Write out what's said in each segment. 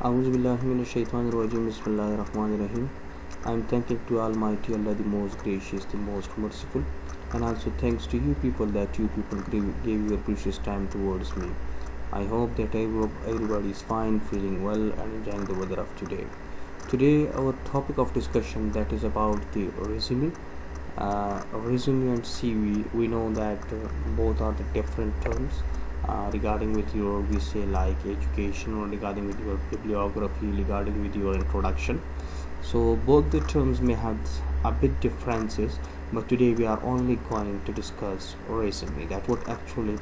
Auzubillahiminash-shaytanir-rajim. Bismillahir-rahmanir-rahim. I am thankful to Almighty Allah, the most gracious, the most merciful, and also thanks to you people that you people gave your precious time towards me. I hope that everybody is fine, feeling well, and enjoying the weather of today. Today, our topic of discussion that is about the resume. Resume and CV. We know that both are the different terms. Regarding with your, we say like education, or regarding with your bibliography, regarding with your introduction. So both the terms may have a bit differences, but today we are only going to discuss resume. That what actually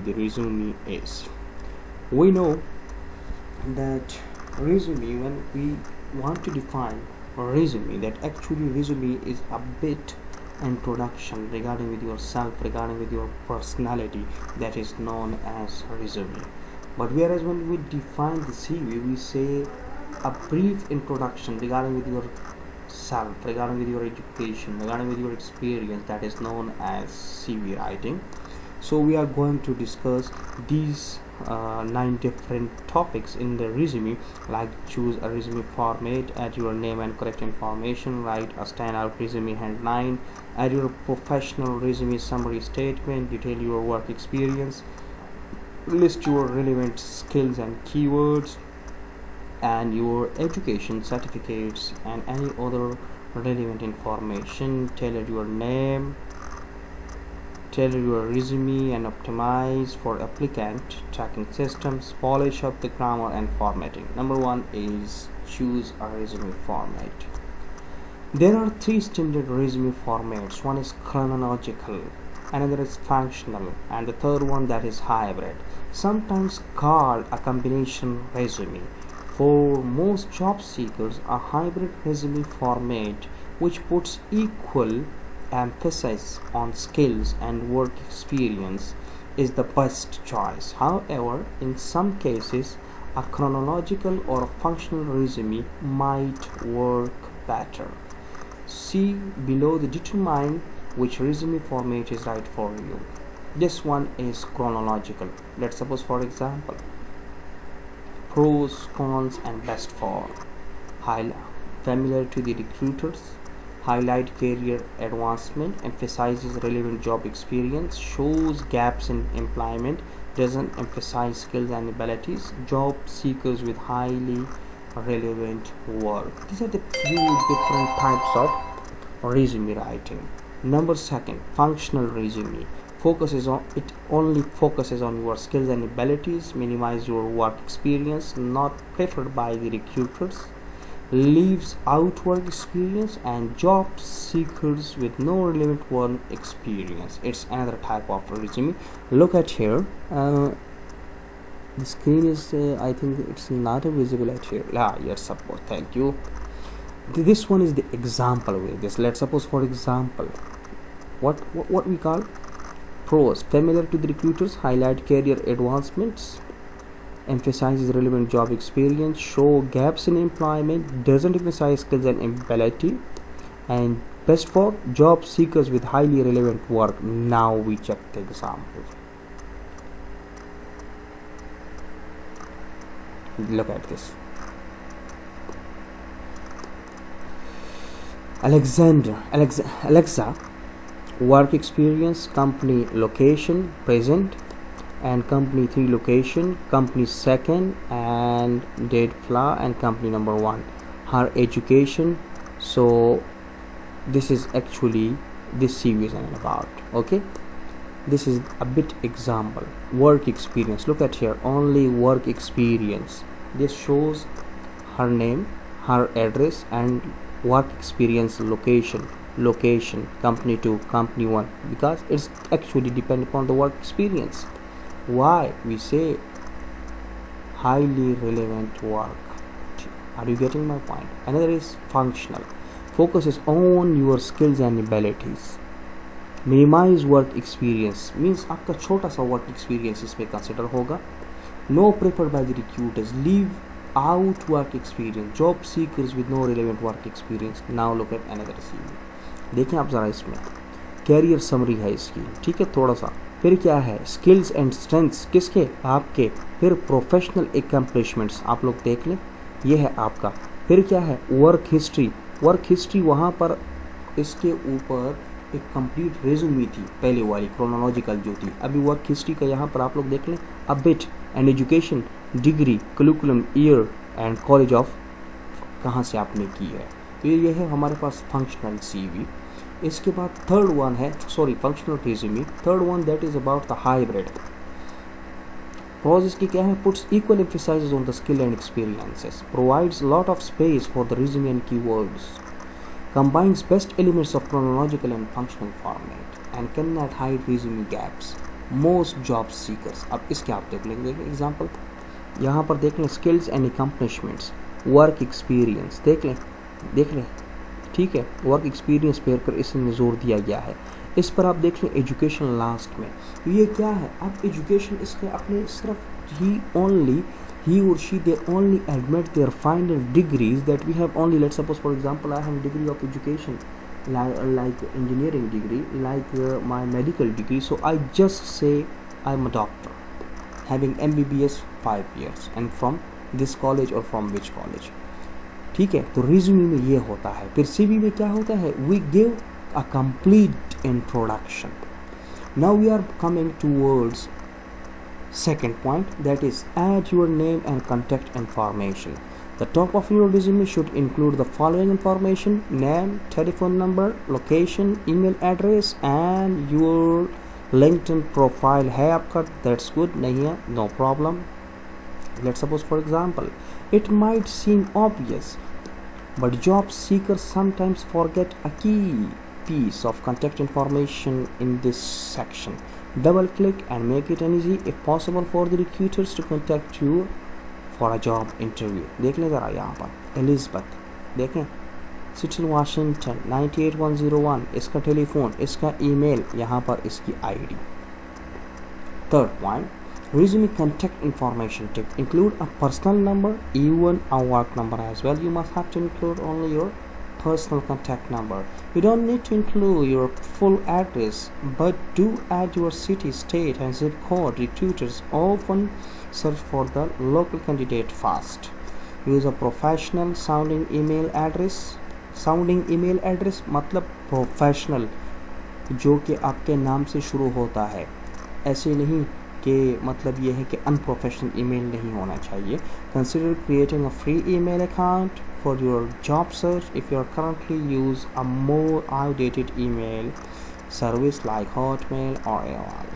the resume is. We know that resume, when we want to define resume, that actually resume is a bit introduction regarding with yourself, regarding with your personality, that is known as resume. But whereas when we define the CV, we say a brief introduction regarding with yourself, regarding with your education, regarding with your experience, that is known as CV writing. So we are going to discuss these 9 different topics in the resume, like choose a resume format, add your name and correct information, write a standout resume headline, add your professional resume summary statement, detail your work experience, list your relevant skills and keywords, and your education certificates and any other relevant information, tailor your name, tailor your resume and optimize for applicant tracking systems, polish up the grammar and formatting. Number 1 is choose a resume format. There are 3 standard resume formats. One is chronological, another is functional, and the third one that is hybrid, sometimes called a combination resume. For most job seekers, a hybrid resume format, which puts equal emphasis on skills and work experience, is the best choice. However, in some cases, a chronological or a functional resume might work better. See below to determine which resume format is right for you. This one is chronological. Let's suppose, for example, pros, cons, and best for. Highlight familiar to the recruiters, highlight career advancement, emphasizes relevant job experience, shows gaps in employment, doesn't emphasize skills and abilities, job seekers with highly relevant work. These are the few different types of resume writing. Number 2, functional resume. Only focuses on your skills and abilities, minimize your work experience, not preferred by the recruiters, leaves out work experience and job seekers with no relevant work experience. It's another type of resume. Look at here. The screen is I think it's not visible at here. Yes, suppose. Thank you. This one is the example with this. Let's suppose, for example, what we call pros, familiar to the recruiters, highlight career advancements, emphasizes relevant job experience, show gaps in employment, doesn't emphasize skills and ability, and best for job seekers with highly relevant work. Now we check the example. Look at this. Alexa, work experience, company location, present, and company 3 location, company 2nd, and date flaw, and company number 1. Her education. So this is actually this CV is about. Okay, this is a bit example. Work experience. Look at here, only work experience. This shows her name, her address, and work experience location, company 2, company 1, because it's actually depend upon the work experience. Why we say highly relevant work? Are you getting my point? Another is functional, focuses on your skills and abilities, minimize work experience, means आपका छोटा सा work experience इसमें consider होगा. No preferred by the recruiters, leave out work experience, job seekers with no relevant work experience. Now look at another CV. देखें आप ज़रा इसमें career summary है इसकी, ठीक है, थोड़ा सा फिर क्या है, स्किल्स एंड स्ट्रेंथ्स किसके, आपके। फिर प्रोफेशनल एकम्प्लिशमेंट्स आप लोग देख लें, ये है आपका। फिर क्या है, वर्क हिस्ट्री। वर्क हिस्ट्री वहाँ पर इसके ऊपर एक कंप्लीट रेज्यूमी थी पहले वाली क्रोनोलॉजिकल जो थी, अभी वर्क हिस्ट्री का यहाँ पर आप लोग देख लें। A bit and education, degree, curriculum, year and college of कहाँ से आपने की है। तो ये है हमारे पास फंक्शनल सीवी। इसके बाद थर्ड वन है, sorry functional resume. Third one that is about the hybrid. Pause इसकी क्या है, puts equal emphasis on the skill and experiences, provides lot of space for the resume and keywords, combines best elements of chronological and functional format, and cannot hide resume gaps. Most job seekers, अब इसके आप देख लेंगे example, यहाँ पर देख लें skills and accomplishments, work experience देख लें, ठीक है, वर्क एक्सपीरियंस पर इसमें जोर दिया गया है। इस पर आप देख लें एजुकेशन लास्ट में, ये क्या है, अब एजुकेशन इसके अपने सिर्फ he or she they only admit their final degrees that we have only, let's suppose for example I have degree of education like engineering degree, like my medical degree, so I just say I'm a doctor having MBBS 5 years and from this college or from which college, ठीक है। तो resume में ये होता है। फिर CV में क्या होता है, we give a complete introduction. Now we are coming towards second point, that is add your name and contact information. The top of your resume should include the following information: name, telephone number, location, email address and your LinkedIn profile है आपका, that's good, नहीं है no problem. Let's suppose for example, it might seem obvious but job seekers sometimes forget a key piece of contact information in this section. Double click and make it easy if possible for the recruiters to contact you for a job interview. देख लें ज़रा यहाँ पर Elizabeth, देखें सिटिल Washington 98101, इसका telephone, इसका email, यहाँ पर इसकी ID. Third point, resume contact information tip, include a personal number, even a work number as well. You must have to include only your personal contact number. You don't need to include your full address, but do add your city, state and zip code. Recruiters often search for the local candidate first. Use a professional sounding email address. Sounding email address मतलब professional, जो कि आपके नाम से शुरू होता है, ऐसे नहीं कि मतलब ये है कि अनप्रोफेशनल ईमेल नहीं होना चाहिए। Consider creating a free email account for your job search if you are currently use a more outdated email service like Hotmail or AOL.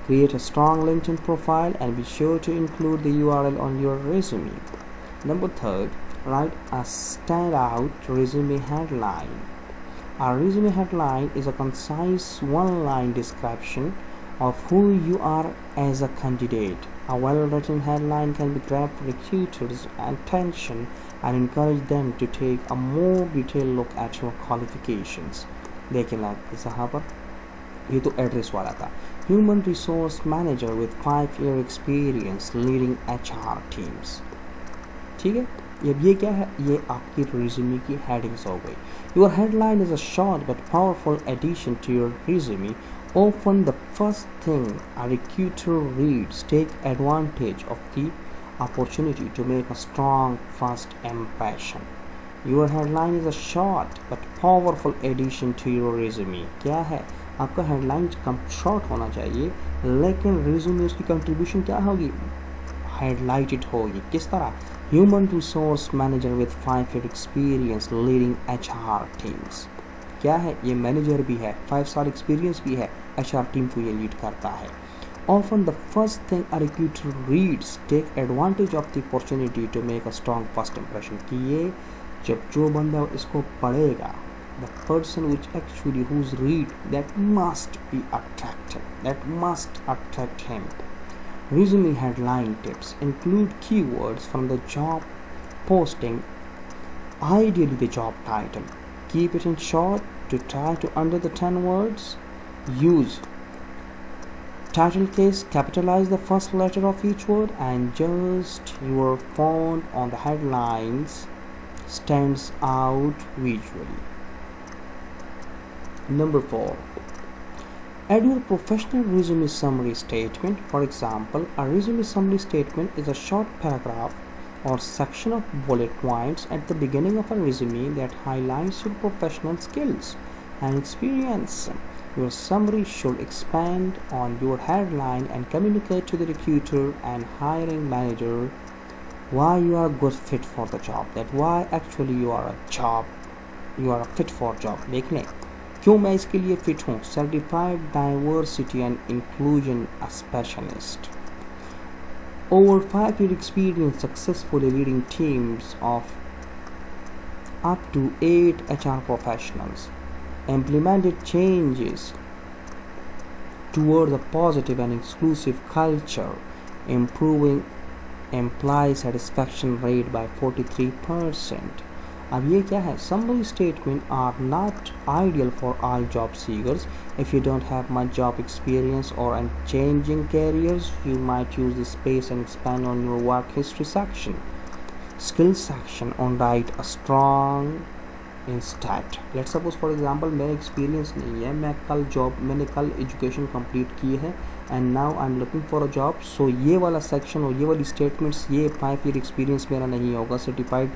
Create a strong LinkedIn profile and be sure to include the URL on your resume. Number third, write a standout resume headline. A resume headline is a concise one-line description of who you are as a candidate. A well-written headline can be grab recruiters' attention and encourage them to take a more detailed look at your qualifications. देखिए यहाँ पर ये तो address वाला था, Human Resource Manager with 5-year experience leading HR teams, ठीक है। अब ये क्या है, ये आपकी रिज्यूमे की हेडिंग्स हो गई। Your headline is a short but powerful addition to your resume. Often the first thing a recruiter reads. Take advantage of the opportunity to make a strong first impression. Your headline is a short but powerful addition to your resume. क्या है, आपका headline कम short होना चाहिए, लेकिन resume उसकी contribution क्या होगी, highlighted होगी। किस तरह, human resource manager with 5 year experience leading HR teams. क्या है, ये मैनेजर भी है, 5 साल एक्सपीरियंस भी है, HR टीम को ये लीड करता है। Often the first thing a recruiter reads. Take advantage of the opportunity to make a strong first impression. कि ये जब जो बंदा इसको पढ़ेगा, the person which actually who's read, that must be attractive, that must attract him. Resume headline tips include keywords from the job posting, ideally the job title. Keep it in short to try to under the 10 words. Use title case, capitalize the first letter of each word, and just your font on the headlines stands out visually. Number 4, Add your professional resume summary statement. For example, a resume summary statement is a short paragraph or section of bullet points at the beginning of a resume that highlights your professional skills and experience. Your summary should expand on your headline and communicate to the recruiter and hiring manager why you are a good fit for the job, that why actually you are a fit for job. देख लें क्यों मैं इसके लिए fit हूँ. Certified Diversity and Inclusion Specialist. Over 5 year experience successfully leading teams of up to 8 HR professionals. Implemented changes towards a positive and inclusive culture, improving employee satisfaction rate by 43%. अब ये क्या है? Summary statement are not ideal for all job seekers. If you don't have much job experience or are changing careers, you might use the space and expand on your work history section. Skills section on write a strong instead. Let's suppose for example मेरा experience नहीं है, मैंने कल education complete की है and now I am looking for a job. So ये वाला section और ये वाली स्टेटमेंट्स, ये 5 ईयर एक्सपीरियंस मेरा नहीं होगा. सर्टिफाइड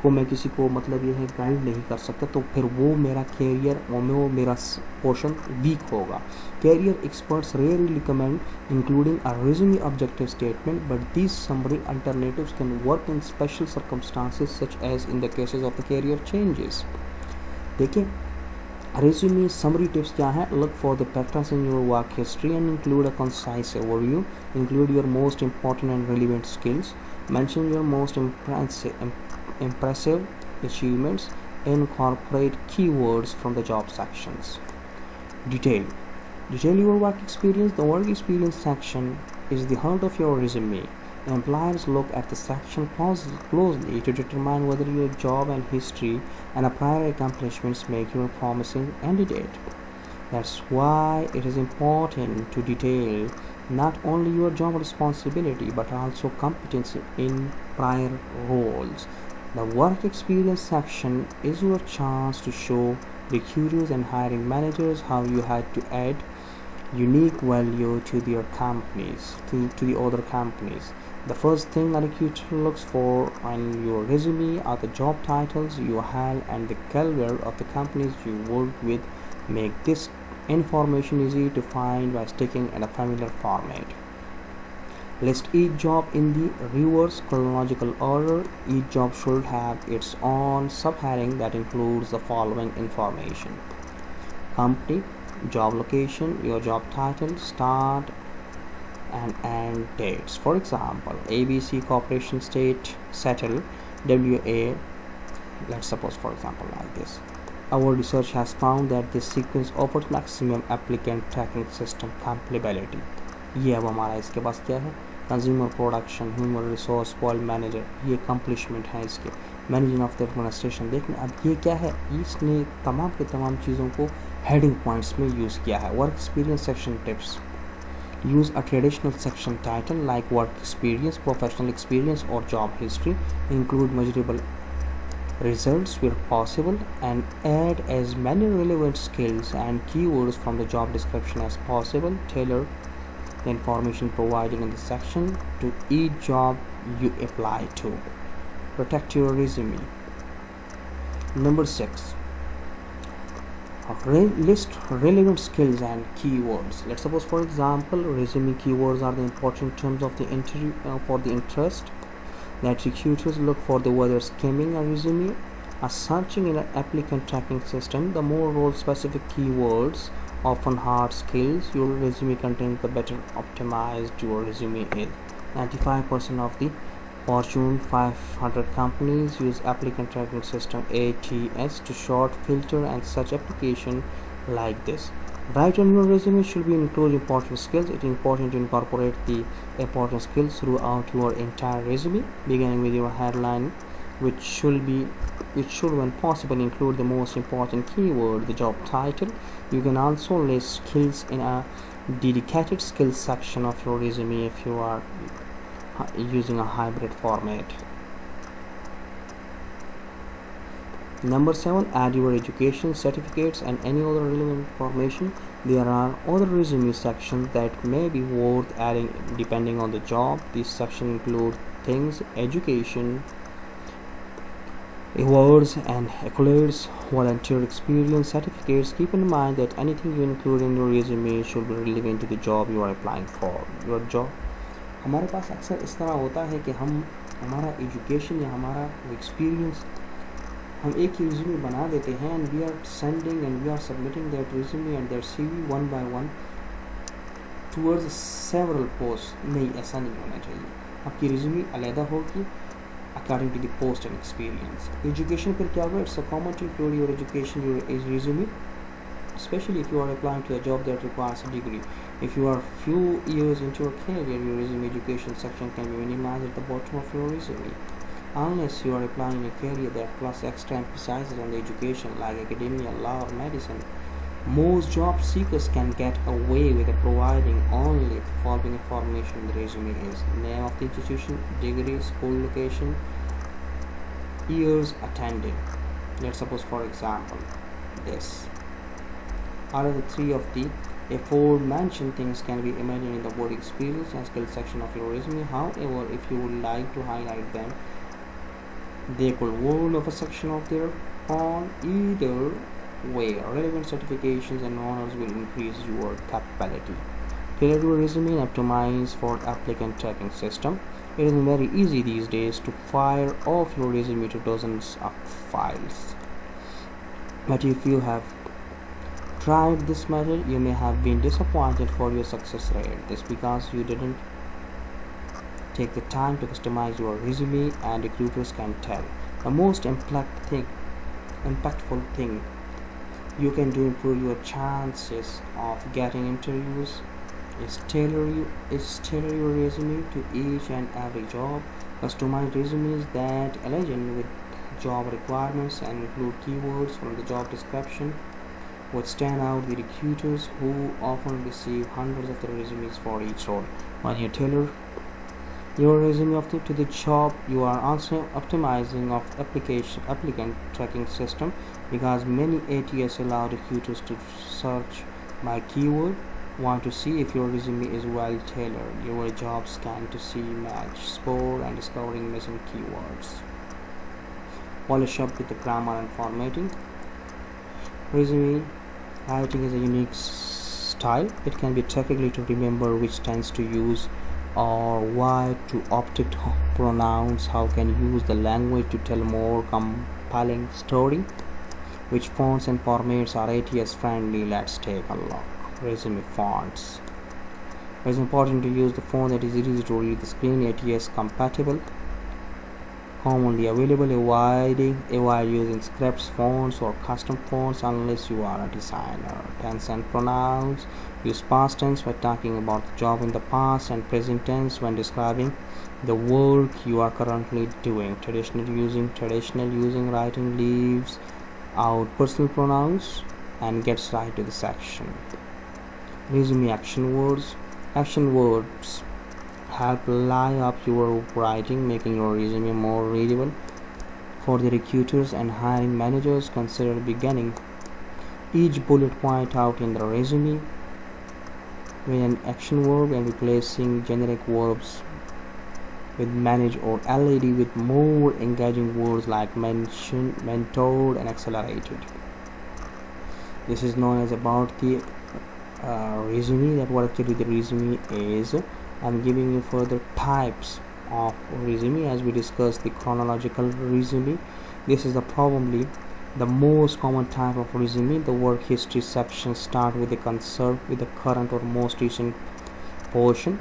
को मैं किसी को मतलब ये है गाइड नहीं कर सकता, तो फिर वो मेरा कैरियर वो मेरा पोर्शन वीक होगा. Career experts rarely recommend including a resume objective statement, but these summary alternatives can work in special circumstances such as in the cases of the career changes. देखिए resume summary tips क्या है? Look for the patterns in your work history and include a concise overview. Include your most important and relevant skills. Mention your most impressive achievements. Incorporate keywords from the job sections. Detail your work experience. The work experience section is the heart of your resume. Employers look at the section closely to determine whether your job and history and prior accomplishments make you a promising candidate. That's why it is important to detail not only your job responsibility but also competency in prior roles. The work experience section is your chance to show recruiters and hiring managers how you had to add unique value to their companies, to the other companies. The first thing a recruiter looks for on your resume are the job titles you held and the caliber of the companies you worked with. Make this information easy to find by sticking in a familiar format. List each job in the reverse chronological order. Each job should have its own subheading that includes the following information: company, job location, your job title, start and end dates. For example, ABC Corporation State Settle WA. Let's suppose for example like this. Our research has found that this sequence offers maximum applicant tracking system compatibility. ये अब हमारा इसके पास क्या है? Consumer production, human resource, Paul manager, ये accomplishment है इसके. Managing of the administration. देखने अब ये क्या है? इसने तमाम के तमाम चीज़ों को हेडिंग पॉइंट्स में यूज़ किया है. Work experience section tips. Use a traditional section title like work experience, professional experience or job history. Include measurable results where possible and add as many relevant skills and keywords from the job description as possible. Tailor the information provided in the section to each job you apply to. Protect your resume. Number 6. List relevant skills and keywords. Let's suppose for example resume keywords are the important terms of the interview for the interest that recruiters look for the whether skimming a resume or searching in an applicant tracking system. The more role specific keywords, often hard skills, your resume contains, the better optimized your resume is. 95% of the Fortune 500 companies use applicant tracking system ATS to short filter and such application like this. Write on your resume should be include important skills. It is important to incorporate the important skills throughout your entire resume, beginning with your headline, which should when possible include the most important keyword, the job title. You can also list skills in a dedicated skills section of your resume if you are using a hybrid format. Number 7, add your education certificates and any other relevant information. There are other resume sections that may be worth adding depending on the job. These sections include things: education, awards and accolades, volunteer experience, certificates. Keep in mind that anything you include in your resume should be relevant to the job you are applying for. Your job. हमारे पास अक्सर इस तरह होता है कि हम हमारा education या हमारा एक्सपीरियंस हम एक ही रिज्यूमे बना देते हैं and we are sending and we are submitting that resume and that CV one by one towards several post. नहीं, ऐसा नहीं होना चाहिए. आपकी रिज्यूमे अलहदा होगी according to the post and experience. Education पर क्या होगा? It's a common to include your education, your resume, especially if you are applying to a job that requires a degree. If you are few years into your career, your resume education section can be minimized at the bottom of your resume. Unless you are applying a career that plus extra emphasizes on the education like academia, law or medicine, most job seekers can get away with providing only the following information in the resume: is name of the institution, degree, school location, years attended. Let's suppose, for example, this. Out of the three of the aforementioned things can be imagined in the word experience and skill section of your resume. However, if you would like to highlight them, they could warn of a section of their own. Either way, relevant certifications and honors will increase your capability. Tailor your resume and optimize for applicant tracking system. It is very easy these days to fire off your resume to dozens of files. But if you have tried this method, you may have been disappointed for your success rate. This because you didn't take the time to customize your resume, and recruiters can tell. The most impactful thing you can do to improve your chances of getting interviews is tailor your resume to each and every job. Customize resumes that align with job requirements and include keywords from the job description would stand out with recruiters who often receive hundreds of the resumes for each role. When you tailor your resume to the job, you are also optimizing of applicant tracking system, because many ATS allow recruiters to search by keyword. Want to see if your resume is well tailored? Your job scan to see match, score, and discovering missing keywords. Polish up with the grammar and formatting. Resume writing is a unique style. It can be tricky to remember which tense to use or why to object pronouns. How can you use the language to tell more compelling story? Which fonts and formats are ATS friendly? Let's take a look. Resume fonts. It is important to use the font that is easy to read the screen, ATS compatible, commonly available. Avoid using scripts, fonts, or custom fonts unless you are a designer. Tense and pronouns. Use past tense when talking about the job in the past, and present tense when describing the work you are currently doing. Traditional using writing leaves out personal pronouns and gets right to the section. Resume action words. Action words help line up your writing, making your resume more readable for the recruiters and hiring managers. Consider beginning each bullet point out in the resume with an action verb and replacing generic verbs with manage or led with more engaging words like mention, mentored, and accelerated. This is known as about the resume. That what actually the resume is. I'm giving you further types of resume as we discuss the chronological resume. This is probably the most common type of resume. The work history section start with the current or most recent portion,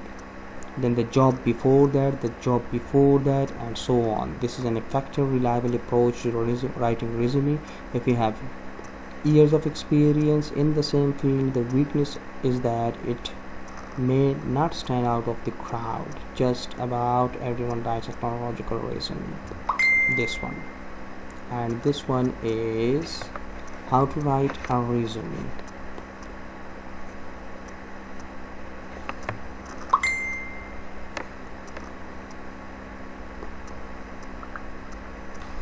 then the job before that, and so on. This is an effective, reliable approach to writing resume. If you have years of experience in the same field, the weakness is that it may not stand out of the crowd. Just about everyone writes a chronological resume. This one. And this one is how to write a resume.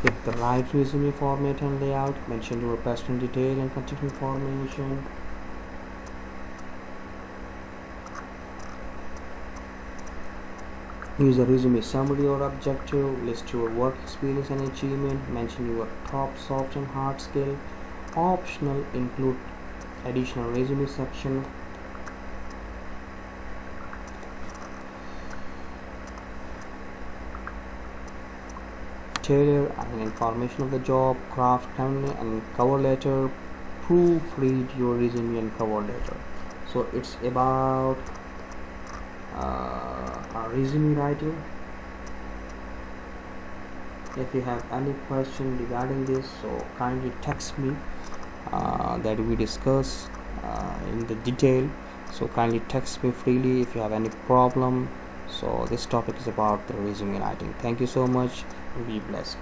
Pick the right resume format and layout. Mention your personal detail and contact information. Use a resume summary or objective, list your work experience and achievement, mention your top soft and hard skill. Optional, include additional resume section. Tailor and information of the job, craft and cover letter, proofread your resume and cover letter. So it's about resume writing. If you have any question regarding this, so kindly text me that we discuss in the detail. So kindly text me freely if you have any problem. So this topic is about the resume writing. Thank you so much. Be blessed.